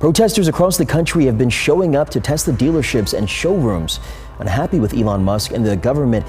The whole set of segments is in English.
Protesters across the country have been showing up to Tesla dealerships and showrooms, unhappy with Elon Musk and the government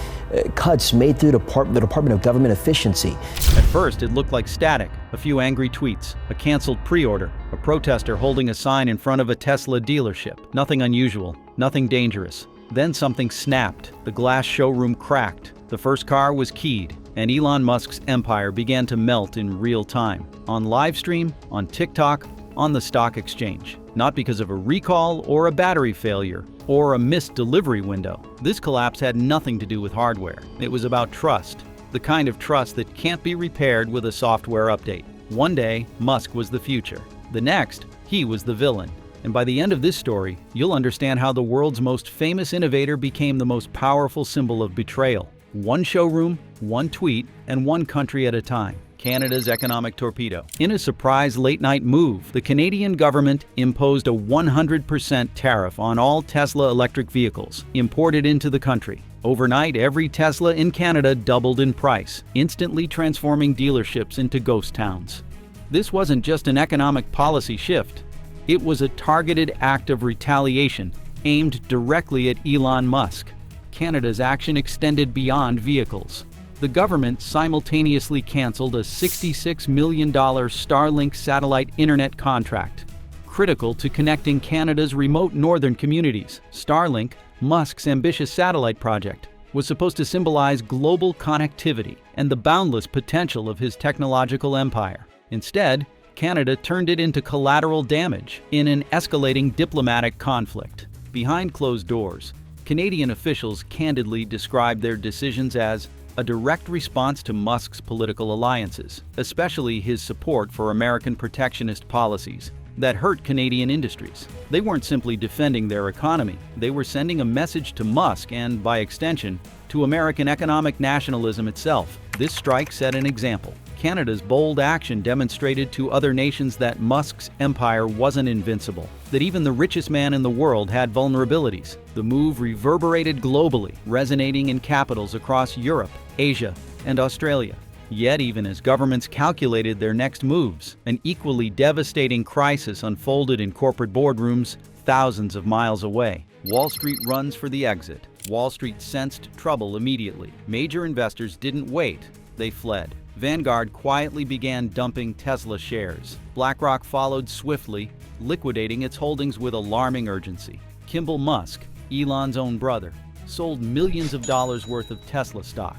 cuts made through the Department of Government Efficiency. At first, it looked like static. A few angry tweets, a canceled pre-order, a protester holding a sign in front of a Tesla dealership. Nothing unusual, nothing dangerous. Then something snapped. The glass showroom cracked. The first car was keyed, and Elon Musk's empire began to melt in real time. On live stream, on TikTok, on the stock exchange. Not because of a recall or a battery failure or a missed delivery window. This collapse had nothing to do with hardware. It was about trust. The kind of trust that can't be repaired with a software update. One day, Musk was the future. The next, he was the villain. And by the end of this story, you'll understand how the world's most famous innovator became the most powerful symbol of betrayal. One showroom, one tweet, and one country at a time. Canada's economic torpedo. In a surprise late-night move, the Canadian government imposed a 100% tariff on all Tesla electric vehicles imported into the country. Overnight, every Tesla in Canada doubled in price, instantly transforming dealerships into ghost towns. This wasn't just an economic policy shift. It was a targeted act of retaliation aimed directly at Elon Musk. Canada's action extended beyond vehicles. The government simultaneously canceled a $66 million Starlink satellite internet contract, critical to connecting Canada's remote northern communities. Starlink, Musk's ambitious satellite project, was supposed to symbolize global connectivity and the boundless potential of his technological empire. Instead, Canada turned it into collateral damage in an escalating diplomatic conflict. Behind closed doors, Canadian officials candidly described their decisions as a direct response to Musk's political alliances, especially his support for American protectionist policies that hurt Canadian industries. They weren't simply defending their economy, they were sending a message to Musk and, by extension, to American economic nationalism itself. This strike set an example. Canada's bold action demonstrated to other nations that Musk's empire wasn't invincible, that even the richest man in the world had vulnerabilities. The move reverberated globally, resonating in capitals across Europe, Asia, and Australia. Yet, even as governments calculated their next moves, an equally devastating crisis unfolded in corporate boardrooms thousands of miles away. Wall Street runs for the exit. Wall Street sensed trouble immediately. Major investors didn't wait, they fled. Vanguard quietly began dumping Tesla shares. BlackRock followed swiftly, liquidating its holdings with alarming urgency. Kimball Musk, Elon's own brother, sold millions of dollars worth of Tesla stock,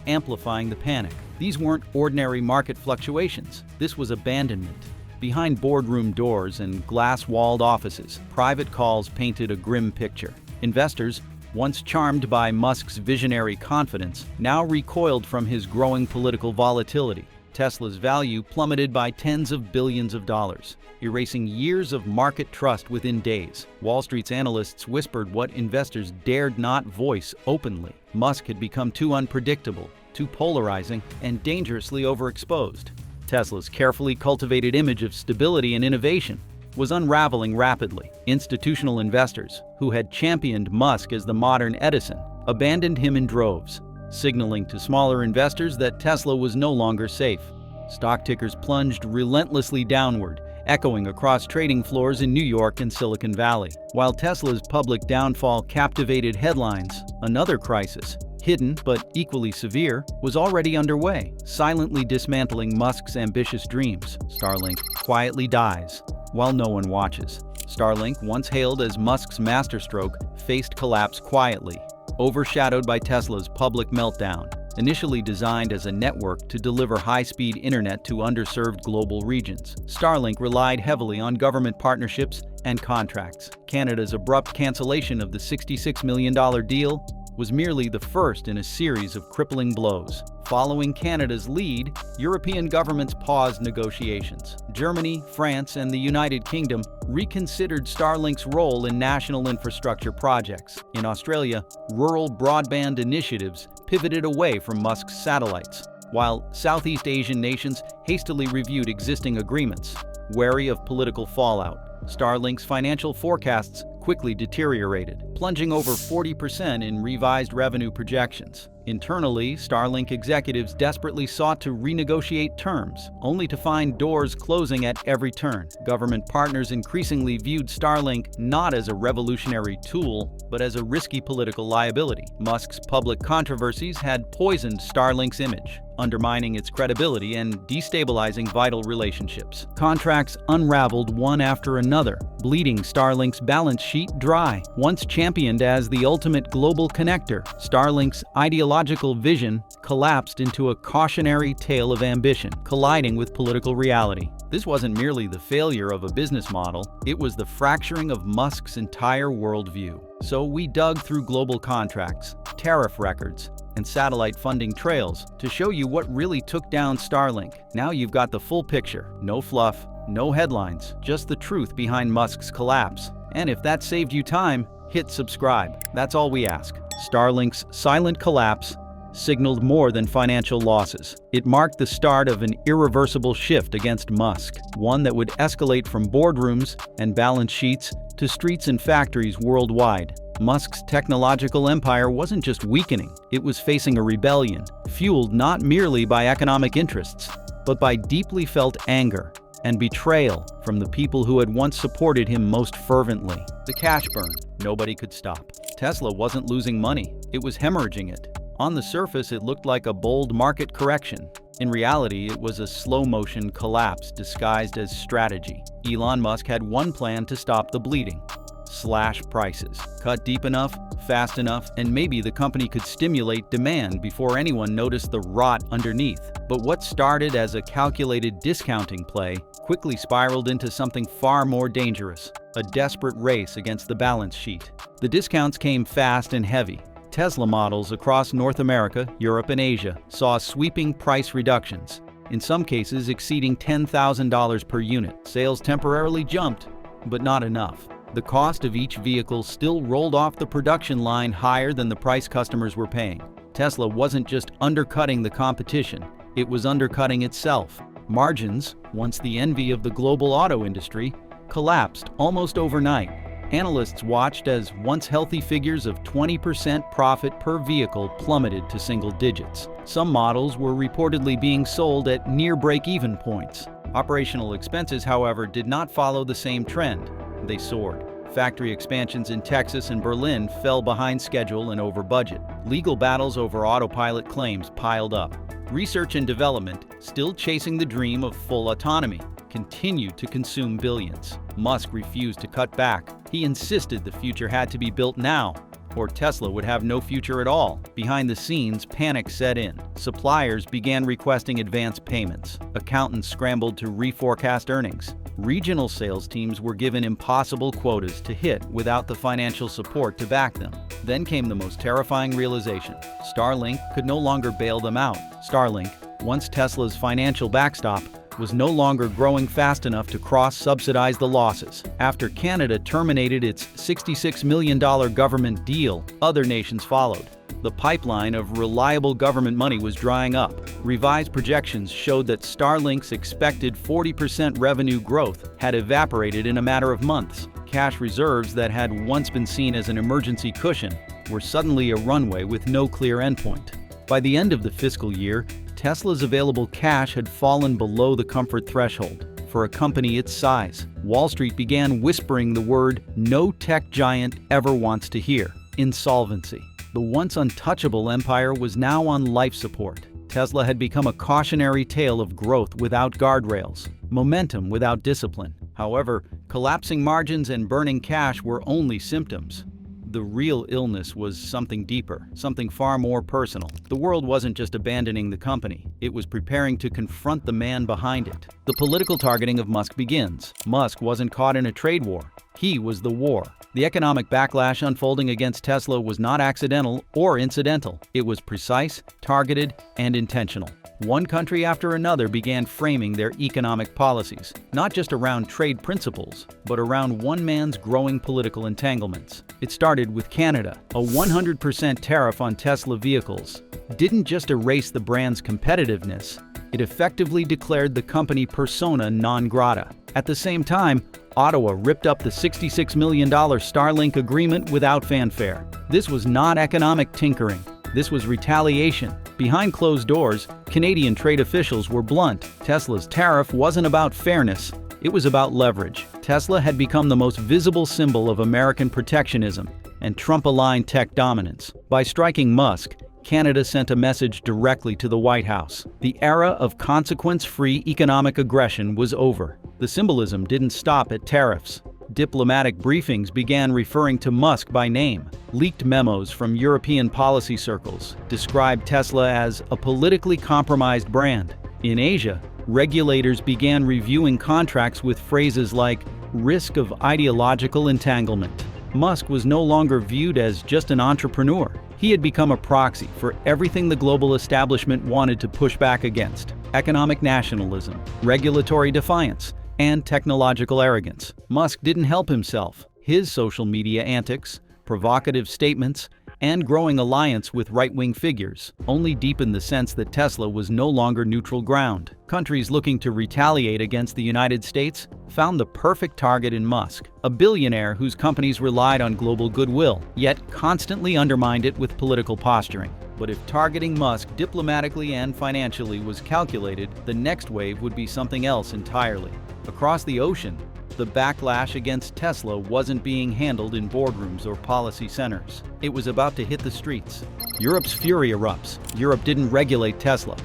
amplifying the panic. These weren't ordinary market fluctuations. This was abandonment. Behind boardroom doors and glass-walled offices, private calls painted a grim picture. Investors, once charmed by Musk's visionary confidence, now recoiled from his growing political volatility. Tesla's value plummeted by tens of billions of dollars, erasing years of market trust within days. Wall Street's analysts whispered what investors dared not voice openly. Musk had become too unpredictable, too polarizing, and dangerously overexposed. Tesla's carefully cultivated image of stability and innovation was unraveling rapidly. Institutional investors, who had championed Musk as the modern Edison, abandoned him in droves, signaling to smaller investors that Tesla was no longer safe. Stock tickers plunged relentlessly downward, echoing across trading floors in New York and Silicon Valley. While Tesla's public downfall captivated headlines, another crisis, hidden but equally severe, was already underway, silently dismantling Musk's ambitious dreams. Starlink quietly dies while no one watches. Starlink, once hailed as Musk's masterstroke, faced collapse quietly, overshadowed by Tesla's public meltdown. Initially designed as a network to deliver high-speed internet to underserved global regions, Starlink relied heavily on government partnerships and contracts. Canada's abrupt cancellation of the $66 million deal was merely the first in a series of crippling blows. Following Canada's lead, European governments paused negotiations. Germany, France, and the United Kingdom reconsidered Starlink's role in national infrastructure projects. In Australia, rural broadband initiatives pivoted away from Musk's satellites, while Southeast Asian nations hastily reviewed existing agreements, wary of political fallout. Starlink's financial forecasts quickly deteriorated, plunging over 40% in revised revenue projections. Internally, Starlink executives desperately sought to renegotiate terms, only to find doors closing at every turn. Government partners increasingly viewed Starlink not as a revolutionary tool, but as a risky political liability. Musk's public controversies had poisoned Starlink's image, undermining its credibility and destabilizing vital relationships. Contracts unraveled one after another, bleeding Starlink's balance sheet dry. Once championed as the ultimate global connector, Starlink's ideological vision collapsed into a cautionary tale of ambition, colliding with political reality. This wasn't merely the failure of a business model, it was the fracturing of Musk's entire worldview. So we dug through global contracts, tariff records, and satellite funding trails to show you what really took down Starlink. Now you've got the full picture. No fluff, no headlines, just the truth behind Musk's collapse. And if that saved you time, hit subscribe. That's all we ask. Starlink's silent collapse signaled more than financial losses. It marked the start of an irreversible shift against Musk, one that would escalate from boardrooms and balance sheets to streets and factories worldwide. Musk's technological empire wasn't just weakening, it was facing a rebellion, fueled not merely by economic interests, but by deeply felt anger and betrayal from the people who had once supported him most fervently. The cash burn, nobody could stop. Tesla wasn't losing money, it was hemorrhaging it. On the surface, it looked like a bold market correction. In reality, it was a slow-motion collapse disguised as strategy. Elon Musk had one plan to stop the bleeding: slash prices. Cut deep enough, fast enough, and maybe the company could stimulate demand before anyone noticed the rot underneath. But what started as a calculated discounting play quickly spiraled into something far more dangerous: a desperate race against the balance sheet. The discounts came fast and heavy. Tesla models across North America, Europe, and Asia saw sweeping price reductions, in some cases exceeding $10,000 per unit. Sales temporarily jumped, but not enough. The cost of each vehicle still rolled off the production line higher than the price customers were paying. Tesla wasn't just undercutting the competition, it was undercutting itself. Margins, once the envy of the global auto industry, collapsed almost overnight. Analysts watched as once healthy figures of 20% profit per vehicle plummeted to single digits. Some models were reportedly being sold at near break-even points. Operational expenses, however, did not follow the same trend. They soared. Factory expansions in Texas and Berlin fell behind schedule and over budget. Legal battles over autopilot claims piled up. Research and development, still chasing the dream of full autonomy, continued to consume billions. Musk refused to cut back. He insisted the future had to be built now, or Tesla would have no future at all. Behind the scenes, panic set in. Suppliers began requesting advance payments. Accountants scrambled to reforecast earnings. Regional sales teams were given impossible quotas to hit without the financial support to back them. Then came the most terrifying realization: Starlink could no longer bail them out. Starlink, once Tesla's financial backstop, was no longer growing fast enough to cross-subsidize the losses. After Canada terminated its $66 million government deal, other nations followed. The pipeline of reliable government money was drying up. Revised projections showed that Starlink's expected 40% revenue growth had evaporated in a matter of months. Cash reserves that had once been seen as an emergency cushion were suddenly a runway with no clear endpoint. By the end of the fiscal year, Tesla's available cash had fallen below the comfort threshold. For a company its size, Wall Street began whispering the word no tech giant ever wants to hear: insolvency. The once untouchable empire was now on life support. Tesla had become a cautionary tale of growth without guardrails, momentum without discipline. However, collapsing margins and burning cash were only symptoms. The real illness was something deeper, something far more personal. The world wasn't just abandoning the company, it was preparing to confront the man behind it. The political targeting of Musk begins. Musk wasn't caught in a trade war, he was the war. The economic backlash unfolding against Tesla was not accidental or incidental. It was precise, targeted, and intentional. One country after another began framing their economic policies, not just around trade principles, but around one man's growing political entanglements. It started with Canada. A 100% tariff on Tesla vehicles didn't just erase the brand's competitiveness, It effectively declared the company persona non grata. At the same time, Ottawa ripped up the $66 million Starlink agreement without fanfare. This was not economic tinkering. This was retaliation. Behind closed doors, Canadian trade officials were blunt. Tesla's tariff wasn't about fairness. It was about leverage. Tesla had become the most visible symbol of American protectionism and Trump-aligned tech dominance. By striking Musk, Canada sent a message directly to the White House. The era of consequence-free economic aggression was over. The symbolism didn't stop at tariffs. Diplomatic briefings began referring to Musk by name. Leaked memos from European policy circles described Tesla as a politically compromised brand. In Asia, regulators began reviewing contracts with phrases like risk of ideological entanglement. Musk was no longer viewed as just an entrepreneur. He had become a proxy for everything the global establishment wanted to push back against: economic nationalism, regulatory defiance, and technological arrogance. Musk didn't help himself. His social media antics, provocative statements, and growing alliance with right-wing figures only deepened the sense that Tesla was no longer neutral ground. Countries looking to retaliate against the United States found the perfect target in Musk, a billionaire whose companies relied on global goodwill, yet constantly undermined it with political posturing. But if targeting Musk diplomatically and financially was calculated, the next wave would be something else entirely. Across the ocean, the backlash against Tesla wasn't being handled in boardrooms or policy centers. It was about to hit the streets. Europe's fury erupts. Europe didn't regulate Tesla.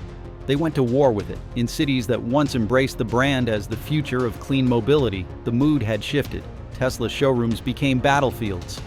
They went to war with it. In cities that once embraced the brand as the future of clean mobility, the mood had shifted. Tesla showrooms became battlefields.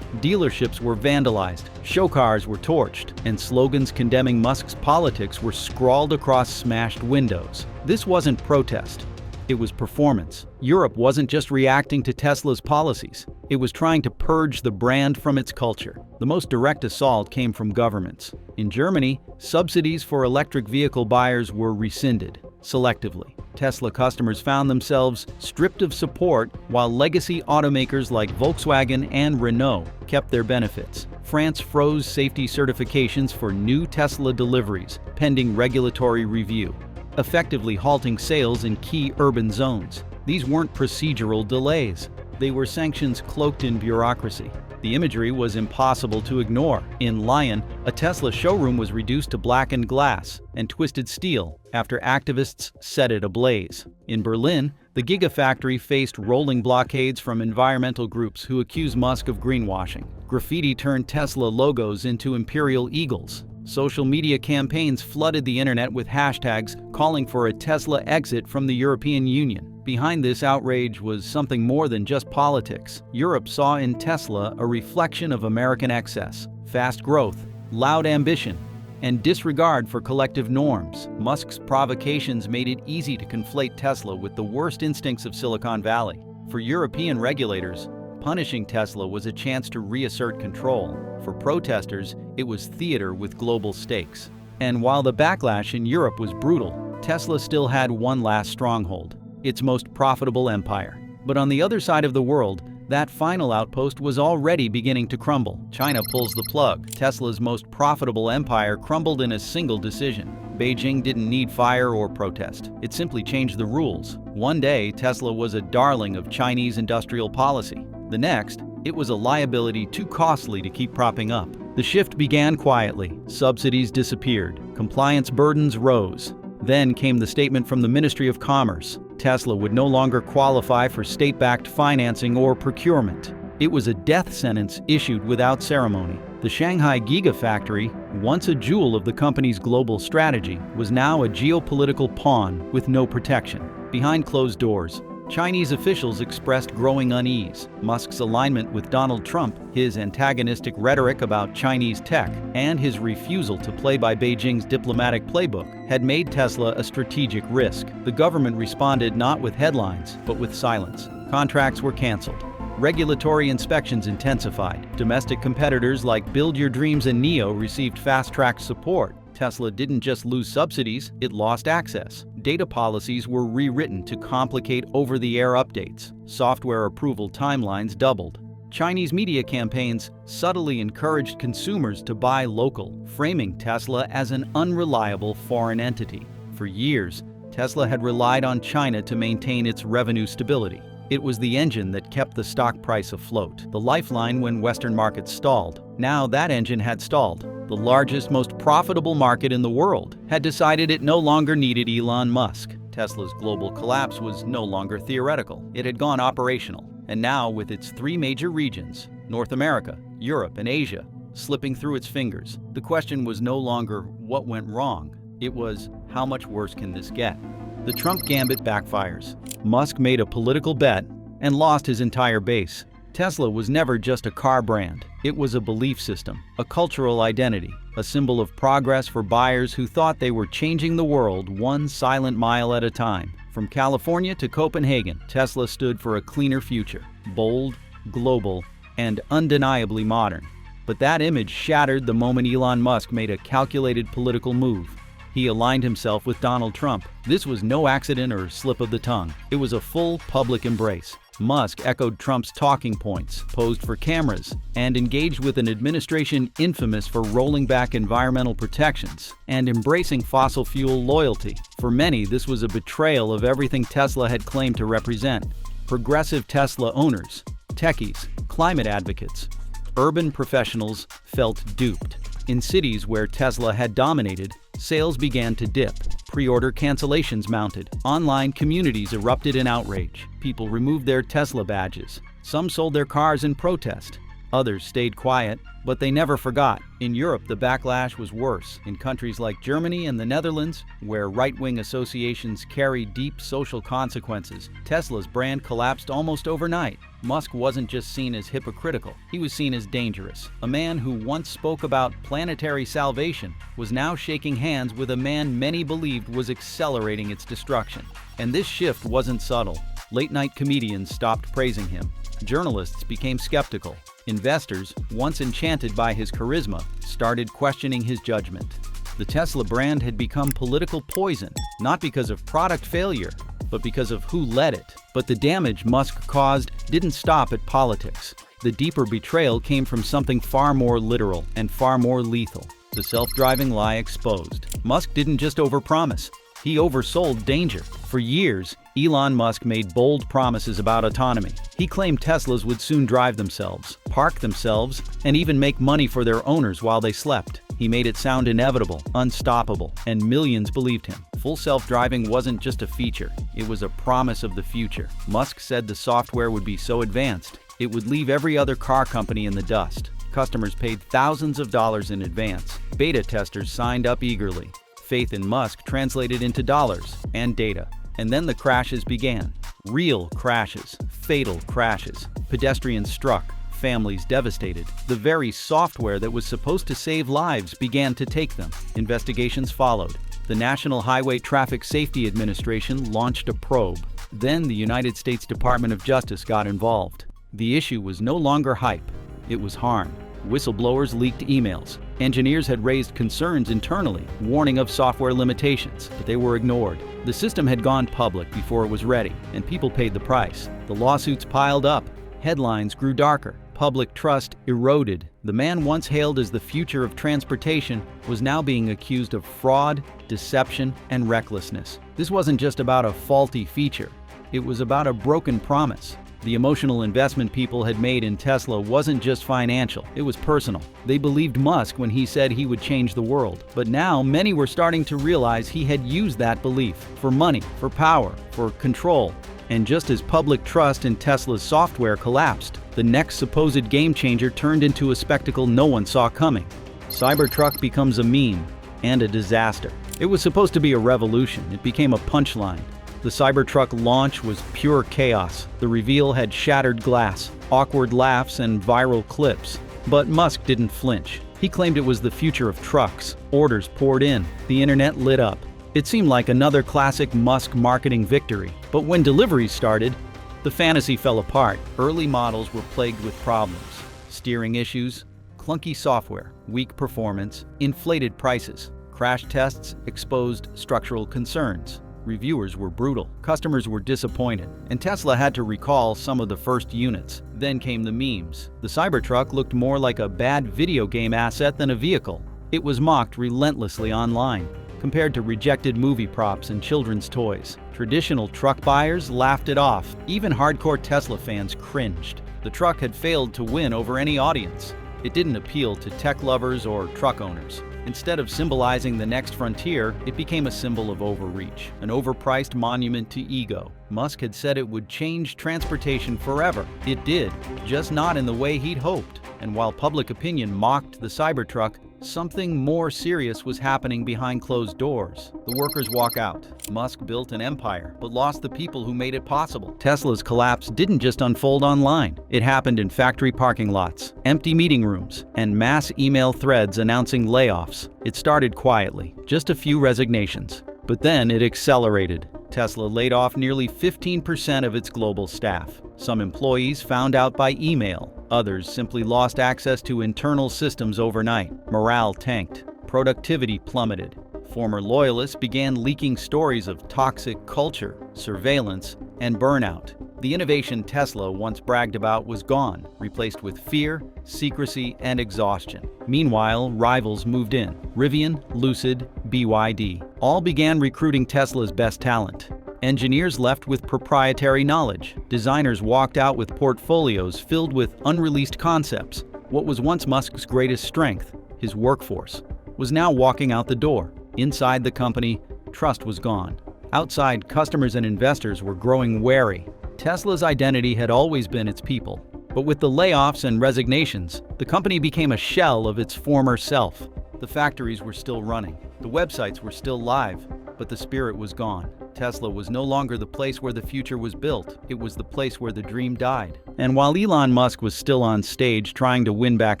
Dealerships were vandalized, show cars were torched, and slogans condemning Musk's politics were scrawled across smashed windows. This wasn't protest. It was performance. Europe wasn't just reacting to Tesla's policies. It was trying to purge the brand from its culture. The most direct assault came from governments. In Germany, subsidies for electric vehicle buyers were rescinded selectively. Tesla customers found themselves stripped of support, while legacy automakers like Volkswagen and Renault kept their benefits. France froze safety certifications for new Tesla deliveries, pending regulatory review, effectively halting sales in key urban zones. These weren't procedural delays. They were sanctions cloaked in bureaucracy. The imagery was impossible to ignore. In Lyon, a Tesla showroom was reduced to blackened glass and twisted steel after activists set it ablaze. In Berlin, the Gigafactory faced rolling blockades from environmental groups who accused Musk of greenwashing. Graffiti turned Tesla logos into imperial eagles. Social media campaigns flooded the internet with hashtags calling for a Tesla exit from the European Union. Behind this outrage was something more than just politics. Europe saw in Tesla a reflection of American excess, fast growth, loud ambition, and disregard for collective norms. Musk's provocations made it easy to conflate Tesla with the worst instincts of Silicon Valley. For European regulators, punishing Tesla was a chance to reassert control. For protesters, it was theater with global stakes. And while the backlash in Europe was brutal, Tesla still had one last stronghold: its most profitable empire. But on the other side of the world, that final outpost was already beginning to crumble. China pulls the plug. Tesla's most profitable empire crumbled in a single decision. Beijing didn't need fire or protest. It simply changed the rules. One day, Tesla was a darling of Chinese industrial policy. The next, it was a liability too costly to keep propping up. The shift began quietly. Subsidies disappeared. Compliance burdens rose. Then came the statement from the Ministry of Commerce. Tesla would no longer qualify for state-backed financing or procurement. It was a death sentence issued without ceremony. The Shanghai Gigafactory, once a jewel of the company's global strategy, was now a geopolitical pawn with no protection. Behind closed doors, Chinese officials expressed growing unease. Musk's alignment with Donald Trump, his antagonistic rhetoric about Chinese tech, and his refusal to play by Beijing's diplomatic playbook had made Tesla a strategic risk. The government responded not with headlines, but with silence. Contracts were canceled. Regulatory inspections intensified. Domestic competitors like Build Your Dreams and NIO received fast-track support. Tesla didn't just lose subsidies, it lost access. Data policies were rewritten to complicate over-the-air updates. Software approval timelines doubled. Chinese media campaigns subtly encouraged consumers to buy local, framing Tesla as an unreliable foreign entity. For years, Tesla had relied on China to maintain its revenue stability. It was the engine that kept the stock price afloat, the lifeline when Western markets stalled. Now that engine had stalled. The largest, most profitable market in the world had decided it no longer needed Elon Musk. Tesla's global collapse was no longer theoretical. It had gone operational. And now, with its three major regions, North America, Europe, and Asia, slipping through its fingers, the question was no longer what went wrong. It was, how much worse can this get? The Trump gambit backfires. Musk made a political bet and lost his entire base. Tesla was never just a car brand. It was a belief system, a cultural identity, a symbol of progress for buyers who thought they were changing the world one silent mile at a time. From California to Copenhagen, Tesla stood for a cleaner future, bold, global, and undeniably modern. But that image shattered the moment Elon Musk made a calculated political move. He aligned himself with Donald Trump. This was no accident or slip of the tongue. It was a full public embrace. Musk echoed Trump's talking points, posed for cameras, and engaged with an administration infamous for rolling back environmental protections and embracing fossil fuel loyalty. For many, this was a betrayal of everything Tesla had claimed to represent. Progressive Tesla owners, techies, climate advocates, urban professionals felt duped. In cities where Tesla had dominated, sales began to dip. Pre-order cancellations mounted. Online communities erupted in outrage. People removed their Tesla badges. Some sold their cars in protest. Others stayed quiet, but they never forgot. In Europe, the backlash was worse. In countries like Germany and the Netherlands, where right-wing associations carry deep social consequences, Tesla's brand collapsed almost overnight. Musk wasn't just seen as hypocritical, he was seen as dangerous. A man who once spoke about planetary salvation was now shaking hands with a man many believed was accelerating its destruction. And this shift wasn't subtle. Late-night comedians stopped praising him. Journalists became skeptical. Investors, once enchanted by his charisma, started questioning his judgment. The Tesla brand had become political poison, not because of product failure, but because of who led it. But the damage Musk caused didn't stop at politics. The deeper betrayal came from something far more literal and far more lethal. The self-driving lie exposed. Musk didn't just overpromise. He oversold danger. For years, Elon Musk made bold promises about autonomy. He claimed Teslas would soon drive themselves, park themselves, and even make money for their owners while they slept. He made it sound inevitable, unstoppable, and millions believed him. Full self-driving wasn't just a feature, it was a promise of the future. Musk said the software would be so advanced, it would leave every other car company in the dust. Customers paid thousands of dollars in advance. Beta testers signed up eagerly. Faith in Musk translated into dollars and data. And then the crashes began. Real crashes, fatal crashes. Pedestrians struck, families devastated. The very software that was supposed to save lives began to take them. Investigations followed. The National Highway Traffic Safety Administration launched a probe. Then the United States Department of Justice got involved. The issue was no longer hype, it was harm. Whistleblowers leaked emails. Engineers had raised concerns internally, warning of software limitations, but they were ignored. The system had gone public before it was ready, and people paid the price. The lawsuits piled up. Headlines grew darker. Public trust eroded. The man once hailed as the future of transportation was now being accused of fraud, deception, and recklessness. This wasn't just about a faulty feature. It was about a broken promise. The emotional investment people had made in Tesla wasn't just financial, it was personal. They believed Musk when he said he would change the world. But now, many were starting to realize he had used that belief for money, for power, for control. And just as public trust in Tesla's software collapsed, the next supposed game changer turned into a spectacle no one saw coming. Cybertruck becomes a meme and a disaster. It was supposed to be a revolution. It became a punchline. The Cybertruck launch was pure chaos. The reveal had shattered glass, awkward laughs, and viral clips. But Musk didn't flinch. He claimed it was the future of trucks. Orders poured in. The internet lit up. It seemed like another classic Musk marketing victory. But when deliveries started, the fantasy fell apart. Early models were plagued with problems. Steering issues, clunky software, weak performance, inflated prices. Crash tests exposed structural concerns. Reviewers were brutal, customers were disappointed, and Tesla had to recall some of the first units. Then came the memes. The Cybertruck looked more like a bad video game asset than a vehicle. It was mocked relentlessly online. compared to rejected movie props and children's toys. Traditional truck buyers laughed it off. Even hardcore Tesla fans cringed. The truck had failed to win over any audience. It didn't appeal to tech lovers or truck owners. Instead of symbolizing the next frontier, it became a symbol of overreach, an overpriced monument to ego. Musk had said it would change transportation forever. It did, just not in the way he'd hoped. And while public opinion mocked the Cybertruck, something more serious was happening behind closed doors. The workers walk out. Musk built an empire, but lost the people who made it possible. Tesla's collapse didn't just unfold online. It happened in factory parking lots, empty meeting rooms, and mass email threads announcing layoffs. It started quietly, just a few resignations. But then it accelerated. Tesla laid off nearly 15% of its global staff. Some employees found out by email. Others simply lost access to internal systems overnight. Morale tanked. Productivity plummeted. Former loyalists began leaking stories of toxic culture, surveillance, and burnout. The innovation Tesla once bragged about was gone, replaced with fear, secrecy, and exhaustion. Meanwhile, rivals moved in. Rivian, Lucid, BYD all began recruiting Tesla's best talent. Engineers left with proprietary knowledge. Designers walked out with portfolios filled with unreleased concepts. What was once Musk's greatest strength, his workforce, was now walking out the door. Inside the company, trust was gone. Outside, customers and investors were growing wary. Tesla's identity had always been its people. But with the layoffs and resignations, the company became a shell of its former self. The factories were still running. The websites were still live, but the spirit was gone. Tesla was no longer the place where the future was built. It was the place where the dream died. And while Elon Musk was still on stage trying to win back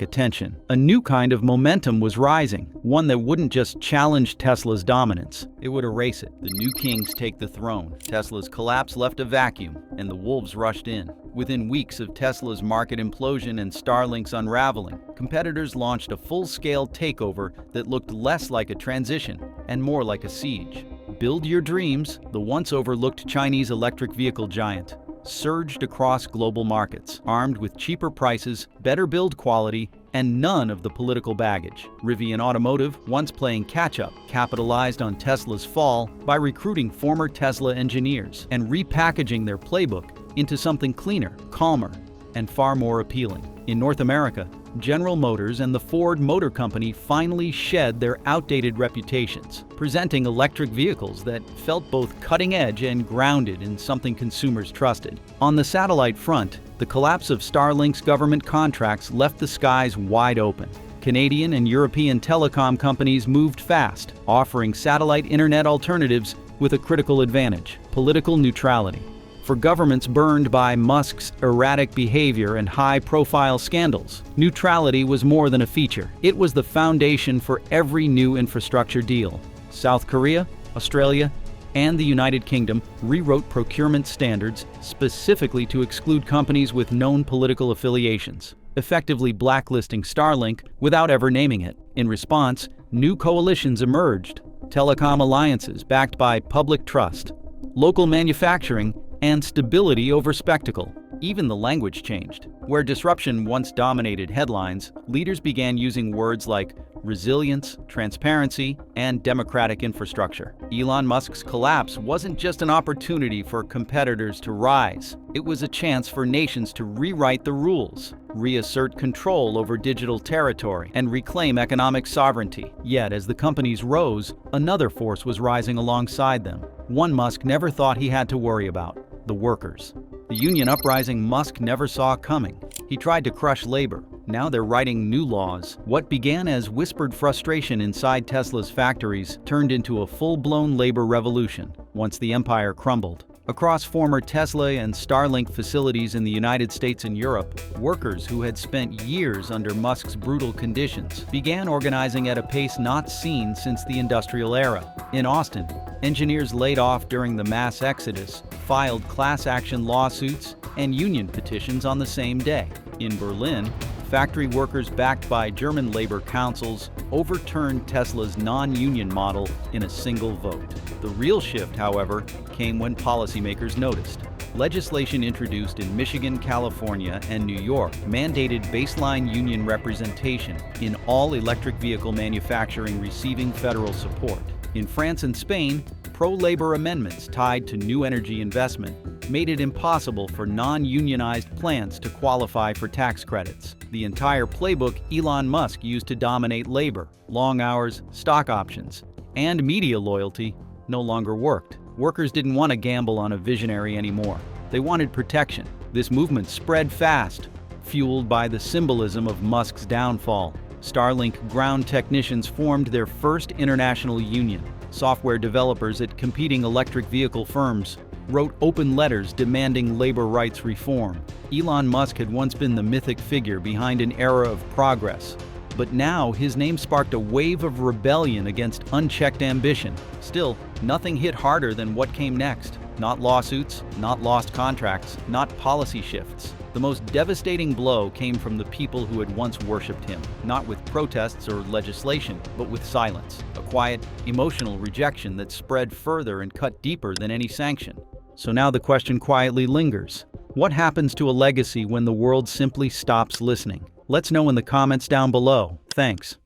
attention, a new kind of momentum was rising, one that wouldn't just challenge Tesla's dominance, it would erase it. The new kings take the throne. Tesla's collapse left a vacuum, and the wolves rushed in. Within weeks of Tesla's market implosion and Starlink's unraveling, competitors launched a full-scale takeover that looked less like a transition and more like a siege. Build Your Dreams, the once overlooked Chinese electric vehicle giant, surged across global markets, armed with cheaper prices, better build quality, and none of the political baggage. Rivian Automotive, once playing catch-up, capitalized on Tesla's fall by recruiting former Tesla engineers and repackaging their playbook into something cleaner, calmer, and far more appealing. In North America, General Motors and the Ford Motor Company finally shed their outdated reputations, presenting electric vehicles that felt both cutting-edge and grounded in something consumers trusted. On the satellite front, the collapse of Starlink's government contracts left the skies wide open. Canadian and European telecom companies moved fast, offering satellite internet alternatives with a critical advantage: political neutrality. For governments burned by Musk's erratic behavior and high-profile scandals, neutrality was more than a feature. It was the foundation for every new infrastructure deal. South Korea, Australia, and the United Kingdom rewrote procurement standards specifically to exclude companies with known political affiliations, effectively blacklisting Starlink without ever naming it. In response, new coalitions emerged: telecom alliances backed by public trust, local manufacturing, and stability over spectacle. Even the language changed. Where disruption once dominated headlines, leaders began using words like resilience, transparency, and democratic infrastructure. Elon Musk's collapse wasn't just an opportunity for competitors to rise. It was a chance for nations to rewrite the rules, reassert control over digital territory, and reclaim economic sovereignty. Yet, as the companies rose, another force was rising alongside them. One Musk never thought he had to worry about: the workers. The Union Uprising Musk never saw coming. He tried to crush labor. Now they're writing new laws. What began as whispered frustration inside Tesla's factories turned into a full-blown labor revolution once the empire crumbled. Across former Tesla and Starlink facilities in the United States and Europe, workers who had spent years under Musk's brutal conditions began organizing at a pace not seen since the industrial era. In Austin, engineers laid off during the mass exodus filed class action lawsuits and union petitions on the same day. In Berlin, factory workers backed by German labor councils overturned Tesla's non-union model in a single vote. The real shift, however, came when policymakers noticed. Legislation introduced in Michigan, California, and New York mandated baseline union representation in all electric vehicle manufacturing receiving federal support. In France and Spain, pro-labor amendments tied to new energy investment made it impossible for non-unionized plants to qualify for tax credits. The entire playbook Elon Musk used to dominate labor, long hours, stock options, and media loyalty no longer worked. Workers didn't want to gamble on a visionary anymore. They wanted protection. This movement spread fast, fueled by the symbolism of Musk's downfall. Starlink ground technicians formed their first international union. Software developers at competing electric vehicle firms wrote open letters demanding labor rights reform. Elon Musk had once been the mythic figure behind an era of progress, but now his name sparked a wave of rebellion against unchecked ambition. Still, nothing hit harder than what came next. Not lawsuits, not lost contracts, not policy shifts. The most devastating blow came from the people who had once worshipped him, not with protests or legislation, but with silence. A quiet, emotional rejection that spread further and cut deeper than any sanction. So now the question quietly lingers. What happens to a legacy when the world simply stops listening? Let's know in the comments down below. Thanks.